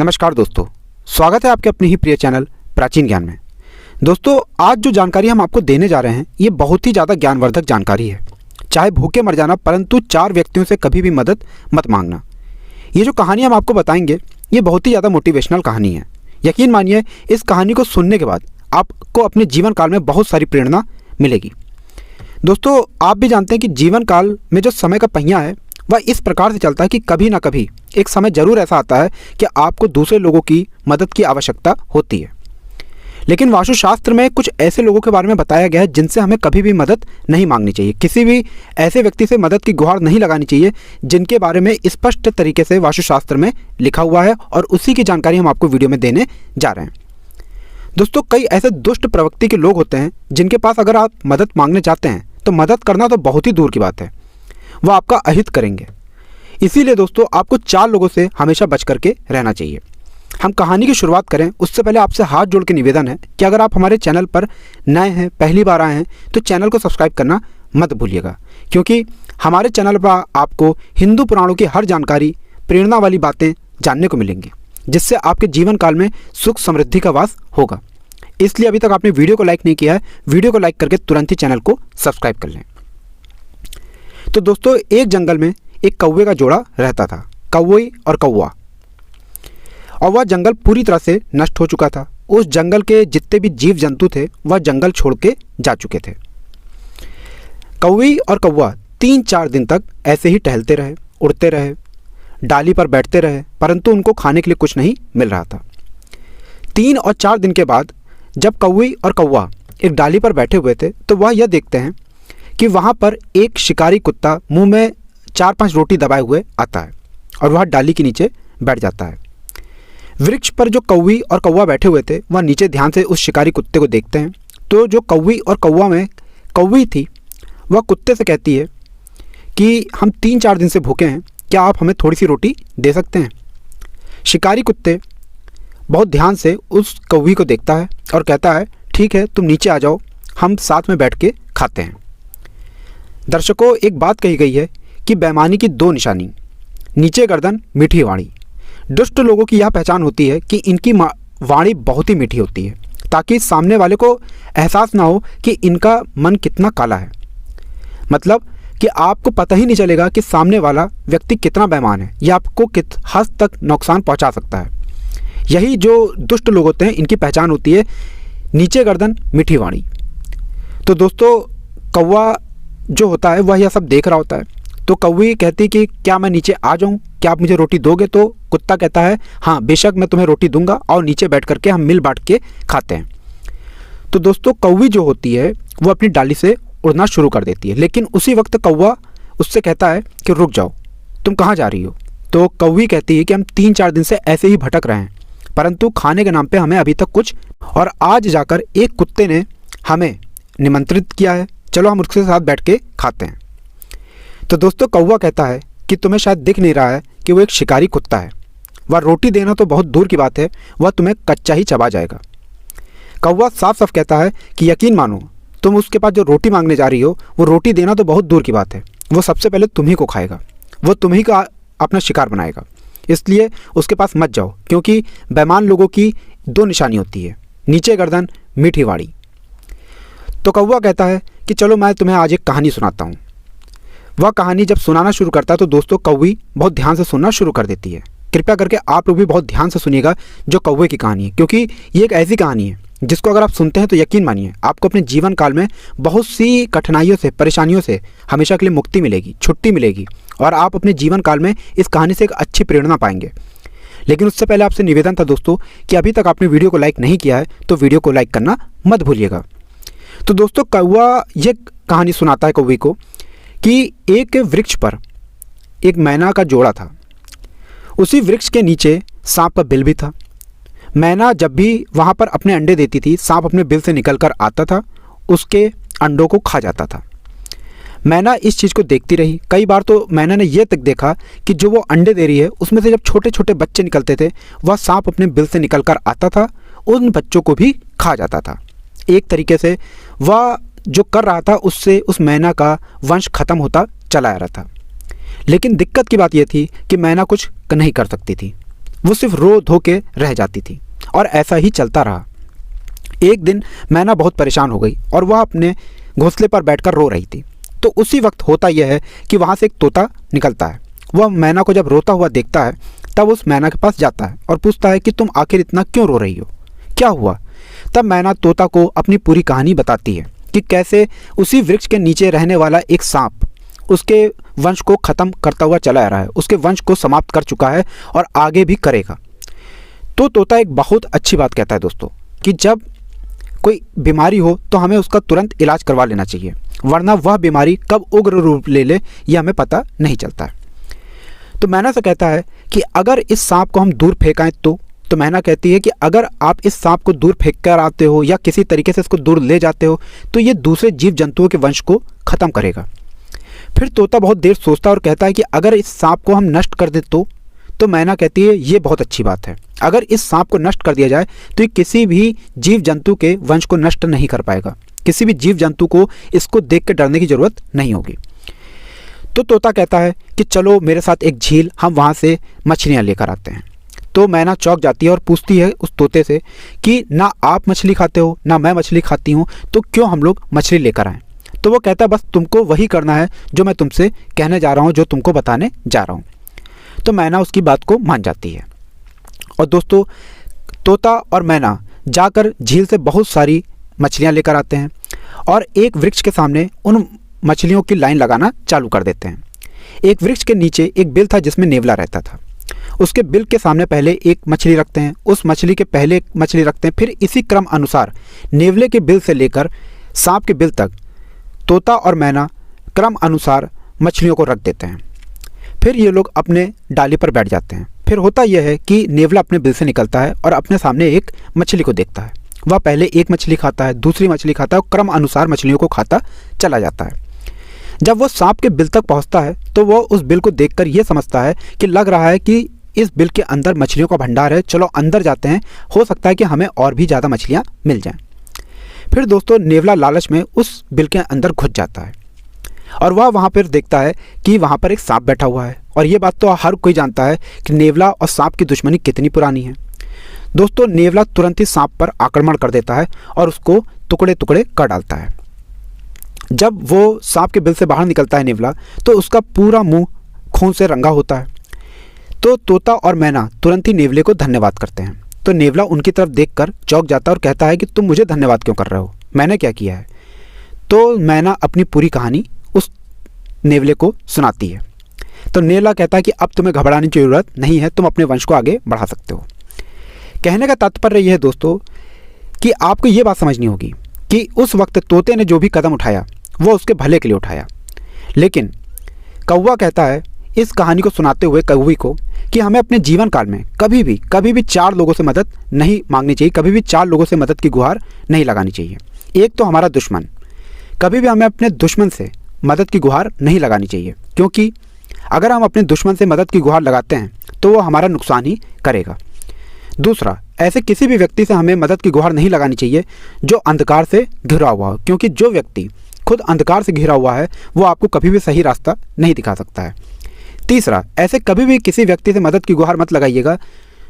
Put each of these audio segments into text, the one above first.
नमस्कार दोस्तों, स्वागत है आपके अपने ही प्रिय चैनल प्राचीन ज्ञान में। दोस्तों, आज जो जानकारी हम आपको देने जा रहे हैं ये बहुत ही ज़्यादा ज्ञानवर्धक जानकारी है। चाहे भूखे मर जाना, परंतु 4 व्यक्तियों से कभी भी मदद मत मांगना। ये जो कहानी हम आपको बताएंगे ये बहुत ही ज़्यादा मोटिवेशनल कहानी है। यकीन मानिए, इस कहानी को सुनने के बाद आपको अपने जीवन काल में बहुत सारी प्रेरणा मिलेगी। दोस्तों, आप भी जानते हैं कि जीवन काल में जो समय का पहिया है वह इस प्रकार से चलता है कि कभी ना कभी एक समय ज़रूर ऐसा आता है कि आपको दूसरे लोगों की मदद की आवश्यकता होती है। लेकिन वास्तुशास्त्र में कुछ ऐसे लोगों के बारे में बताया गया है जिनसे हमें कभी भी मदद नहीं मांगनी चाहिए। किसी भी ऐसे व्यक्ति से मदद की गुहार नहीं लगानी चाहिए जिनके बारे में स्पष्ट तरीके से वास्तुशास्त्र में लिखा हुआ है, और उसी की जानकारी हम आपको वीडियो में देने जा रहे हैं। दोस्तों, कई ऐसे दुष्ट प्रवृत्ति के लोग होते हैं जिनके पास अगर आप मदद मांगने जाते हैं तो मदद करना तो बहुत ही दूर की बात है, वह आपका अहित करेंगे। इसीलिए दोस्तों, आपको 4 लोगों से हमेशा बच करके रहना चाहिए। हम कहानी की शुरुआत करें उससे पहले आपसे हाथ जोड़ के निवेदन है कि अगर आप हमारे चैनल पर नए हैं, पहली बार आए हैं, तो चैनल को सब्सक्राइब करना मत भूलिएगा, क्योंकि हमारे चैनल पर आपको हिंदू पुराणों की हर जानकारी, प्रेरणा वाली बातें जानने को मिलेंगी, जिससे आपके जीवन काल में सुख समृद्धि का वास होगा। इसलिए अभी तक आपने वीडियो को लाइक नहीं किया है, वीडियो को लाइक करके तुरंत ही चैनल को सब्सक्राइब कर लें। तो दोस्तों, एक जंगल में एक कौवे का जोड़ा रहता था, कौवे और कौवा। और वह जंगल पूरी तरह से नष्ट हो चुका था। उस जंगल के जितने भी जीव जंतु थे वह जंगल छोड़ के जा चुके थे। कौवे और कौवा 3-4 दिन तक ऐसे ही टहलते रहे, उड़ते रहे, डाली पर बैठते रहे, परंतु उनको खाने के लिए कुछ नहीं मिल रहा था। 3 और 4 दिन के बाद जब कौवे और कौवा एक डाली पर बैठे हुए थे तो वह यह देखते हैं कि वहाँ पर एक शिकारी कुत्ता मुंह में 4-5 रोटी दबाए हुए आता है और वह डाली के नीचे बैठ जाता है। वृक्ष पर जो कौवी और कौवा बैठे हुए थे वह नीचे ध्यान से उस शिकारी कुत्ते को देखते हैं। तो जो कौवी और कौवा में कौवी थी वह कुत्ते से कहती है कि हम 3-4 दिन से भूखे हैं, क्या आप हमें थोड़ी सी रोटी दे सकते हैं? शिकारी कुत्ते बहुत ध्यान से उस कौवी को देखता है और कहता है, ठीक है, तुम नीचे आ जाओ, हम साथ में बैठ के खाते हैं। दर्शकों, एक बात कही गई है कि बेईमानी की 2 निशानी, नीचे गर्दन, मीठी वाणी। दुष्ट लोगों की यह पहचान होती है कि इनकी वाणी बहुत ही मीठी होती है, ताकि सामने वाले को एहसास ना हो कि इनका मन कितना काला है। मतलब कि आपको पता ही नहीं चलेगा कि सामने वाला व्यक्ति कितना बेईमान है, यह आपको किस हद तक नुकसान पहुंचा सकता है। यही जो दुष्ट लोग होते हैं इनकी पहचान होती है, नीचे गर्दन, मीठी वाणी। तो दोस्तों, कौवा जो होता है वह यह सब देख रहा होता है। तो कौवी कहती कि क्या मैं नीचे आ जाऊं, क्या आप मुझे रोटी दोगे? तो कुत्ता कहता है, हाँ बेशक, मैं तुम्हें रोटी दूंगा, और नीचे बैठ करके हम मिल बांट के खाते हैं। तो दोस्तों, कौवी जो होती है वो अपनी डाली से उड़ना शुरू कर देती है, लेकिन उसी वक्त कौवा उससे कहता है कि रुक जाओ, तुम कहाँ जा रही हो? तो कौवी कहती है कि हम 3-4 दिन से ऐसे ही भटक रहे हैं, परंतु खाने के नाम पर हमें अभी तक कुछ, और आज जाकर एक कुत्ते ने हमें निमंत्रित किया है, चलो हम उसके साथ बैठ के खाते हैं। तो दोस्तों, कौवा कहता है कि तुम्हें शायद दिख नहीं रहा है कि वो एक शिकारी कुत्ता है, वह रोटी देना तो बहुत दूर की बात है, वह तुम्हें कच्चा ही चबा जाएगा। कौवा साफ साफ कहता है कि यकीन मानो, तुम उसके पास जो रोटी मांगने जा रही हो वो रोटी देना तो बहुत दूर की बात है, वो सबसे पहले तुम्ही को खाएगा, वो तुम्ही का अपना शिकार बनाएगा। इसलिए उसके पास मत जाओ, क्योंकि बेईमान लोगों की 2 निशानी होती है, नीचे गर्दन, मीठी वाणी। तो कौवा कहता है कि चलो मैं तुम्हें आज एक कहानी सुनाता हूँ। वह कहानी जब सुनाना शुरू करता है तो दोस्तों, कौवी बहुत ध्यान से सुनना शुरू कर देती है। कृपया करके आप लोग भी बहुत ध्यान से सुनिएगा जो कौवे की कहानी है, क्योंकि ये एक ऐसी कहानी है जिसको अगर आप सुनते हैं तो यकीन मानिए आपको अपने जीवन काल में बहुत सी कठिनाइयों से, परेशानियों से हमेशा के लिए मुक्ति मिलेगी, छुट्टी मिलेगी, और आप अपने जीवन काल में इस कहानी से एक अच्छी प्रेरणा पाएंगे। लेकिन उससे पहले आपसे निवेदन था दोस्तों कि अभी तक आपने वीडियो को लाइक नहीं किया है तो वीडियो को लाइक करना मत भूलिएगा। तो दोस्तों, कौवा ये कहानी सुनाता है कौवे को कि एक वृक्ष पर एक मैना का जोड़ा था। उसी वृक्ष के नीचे सांप का बिल भी था। मैना जब भी वहाँ पर अपने अंडे देती थी, सांप अपने बिल से निकल कर आता था, उसके अंडों को खा जाता था। मैना इस चीज़ को देखती रही। कई बार तो मैना ने यह तक देखा कि जो वो अंडे दे रही है उसमें से जब छोटे छोटे बच्चे निकलते थे वह सांप अपने बिल से निकल कर आता था, उन बच्चों को भी खा जाता था। एक तरीके से वह जो कर रहा था उससे उस मैना का वंश खत्म होता चला आ रहा था। लेकिन दिक्कत की बात यह थी कि मैना कुछ नहीं कर सकती थी। वो सिर्फ रो धो के रह जाती थी और ऐसा ही चलता रहा। एक दिन मैना बहुत परेशान हो गई और वह अपने घोंसले पर बैठकर रो रही थी। तो उसी वक्त होता यह है कि वहाँ से एक तोता निकलता है। वह मैना को जब रोता हुआ देखता है तब उस मैना के पास जाता है और पूछता है कि तुम आखिर इतना क्यों रो रही हो, क्या हुआ। तब मैना तोता को अपनी पूरी कहानी बताती है कि कैसे उसी वृक्ष के नीचे रहने वाला एक सांप उसके वंश को ख़त्म करता हुआ चला आ रहा है, उसके वंश को समाप्त कर चुका है और आगे भी करेगा। तो तोता एक बहुत अच्छी बात कहता है दोस्तों कि जब कोई बीमारी हो तो हमें उसका तुरंत इलाज करवा लेना चाहिए, वरना वह बीमारी कब उग्र रूप ले ले ये हमें पता नहीं चलता है। तो मैना से कहता है कि अगर इस सांप को हम दूर फेंकाएं तो मैना कहती है कि अगर आप इस सांप को दूर फेंक कर आते हो या किसी तरीके से इसको दूर ले जाते हो तो ये दूसरे जीव जंतुओं के वंश को ख़त्म करेगा। फिर तोता बहुत देर सोचता है और कहता है कि अगर इस सांप को हम नष्ट कर दे तो मैना कहती है ये बहुत अच्छी बात है। अगर इस सांप को नष्ट कर दिया जाए तो ये किसी भी जीव जंतु के वंश को नष्ट नहीं कर पाएगा, किसी भी जीव जंतु को इसको देख के डरने की ज़रूरत नहीं होगी। तो तोता कहता है कि चलो मेरे साथ एक झील, हम वहाँ से मछलियाँ लेकर आते हैं। तो मैना चौंक जाती है और पूछती है उस तोते से कि ना आप मछली खाते हो ना मैं मछली खाती हूँ, तो क्यों हम लोग मछली लेकर आएँ। तो वो कहता है बस तुमको वही करना है जो मैं तुमसे कहने जा रहा हूँ, जो तुमको बताने जा रहा हूँ। तो मैना उसकी बात को मान जाती है और दोस्तों तोता और मैना जाकर झील से बहुत सारी मछलियाँ लेकर आते हैं और एक वृक्ष के सामने उन मछलियों की लाइन लगाना चालू कर देते हैं। एक वृक्ष के नीचे एक बिल था जिसमें नेवला रहता था। उसके बिल के सामने पहले एक मछली रखते हैं, उस मछली के पहले एक मछली रखते हैं, फिर इसी क्रम अनुसार नेवले के बिल से लेकर सांप के बिल तक तोता और मैना क्रम अनुसार मछलियों को रख देते हैं। फिर ये लोग अपने डाली पर बैठ जाते हैं। फिर होता यह है कि नेवला अपने बिल से निकलता है और अपने सामने एक मछली को देखता है। वह पहले एक मछली खाता है, दूसरी मछली खाता है और क्रम अनुसार मछलियों को खाता चला जाता है। जब वो सांप के बिल तक पहुंचता है तो वो उस बिल को देखकर ये समझता है कि लग रहा है कि इस बिल के अंदर मछलियों का भंडार है, चलो अंदर जाते हैं, हो सकता है कि हमें और भी ज़्यादा मछलियाँ मिल जाएँ। फिर दोस्तों नेवला लालच में उस बिल के अंदर घुस जाता है और वह वहाँ पर देखता है कि वहाँ पर एक सांप बैठा हुआ है। और ये बात तो हर कोई जानता है कि नेवला और सांप की दुश्मनी कितनी पुरानी है। दोस्तों नेवला तुरंत ही सांप पर आक्रमण कर देता है और उसको टुकड़े टुकड़े कर डालता है। जब वो सांप के बिल से बाहर निकलता है नेवला, तो उसका पूरा मुंह खून से रंगा होता है। तो तोता और मैना तुरंत ही नेवले को धन्यवाद करते हैं। तो नेवला उनकी तरफ देखकर चौंक जाता है और कहता है कि तुम मुझे धन्यवाद क्यों कर रहे हो, मैंने क्या किया है। तो मैना अपनी पूरी कहानी उस नेवले को सुनाती है। तो नेवला कहता है कि अब तुम्हें घबराने की ज़रूरत नहीं है, तुम अपने वंश को आगे बढ़ा सकते हो। कहने का तात्पर्य यह है दोस्तों कि आपको ये बात समझनी होगी कि उस वक्त तोते ने जो भी कदम उठाया वो उसके भले के लिए उठाया, लेकिन कौवा कहता है इस कहानी को सुनाते हुए कौवे को कि हमें अपने जीवन काल में कभी भी 4 लोगों से मदद नहीं मांगनी चाहिए, कभी भी 4 लोगों से मदद की गुहार नहीं लगानी चाहिए। एक तो हमारा दुश्मन, कभी भी हमें अपने दुश्मन से मदद की गुहार नहीं लगानी चाहिए, क्योंकि अगर हम अपने दुश्मन से मदद की गुहार लगाते हैं तो वो हमारा नुकसान ही करेगा। दूसरा, ऐसे किसी भी व्यक्ति से हमें मदद की गुहार नहीं लगानी चाहिए जो अंधकार से घिरा हुआ हो, क्योंकि जो व्यक्ति खुद अंधकार से घिरा हुआ है वो आपको कभी भी सही रास्ता नहीं दिखा सकता है। तीसरा, ऐसे कभी भी किसी व्यक्ति से मदद की गुहार मत लगाइएगा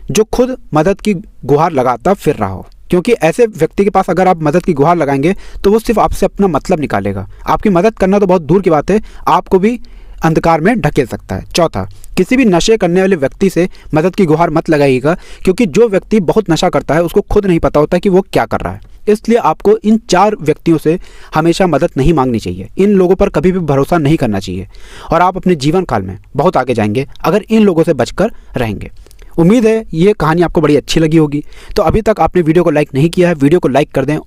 जो खुद मदद की गुहार लगाता फिर रहा हो, क्योंकि ऐसे व्यक्ति के पास अगर आप मदद की गुहार लगाएंगे तो वो सिर्फ आपसे अपना मतलब निकालेगा। आपकी मदद करना तो बहुत दूर की बात है, आपको भी अंधकार में ढकेल सकता है। चौथा, किसी भी नशे करने वाले व्यक्ति से मदद की गुहार मत लगाइएगा, क्योंकि जो व्यक्ति बहुत नशा करता है उसको खुद नहीं पता होता कि वो क्या कर रहा है। इसलिए आपको इन 4 व्यक्तियों से हमेशा मदद नहीं मांगनी चाहिए, इन लोगों पर कभी भी भरोसा नहीं करना चाहिए और आप अपने जीवन काल में बहुत आगे जाएंगे अगर इन लोगों से बचकर रहेंगे। उम्मीद है ये कहानी आपको बड़ी अच्छी लगी होगी। तो अभी तक आपने वीडियो को लाइक नहीं किया है, वीडियो को लाइक कर दें और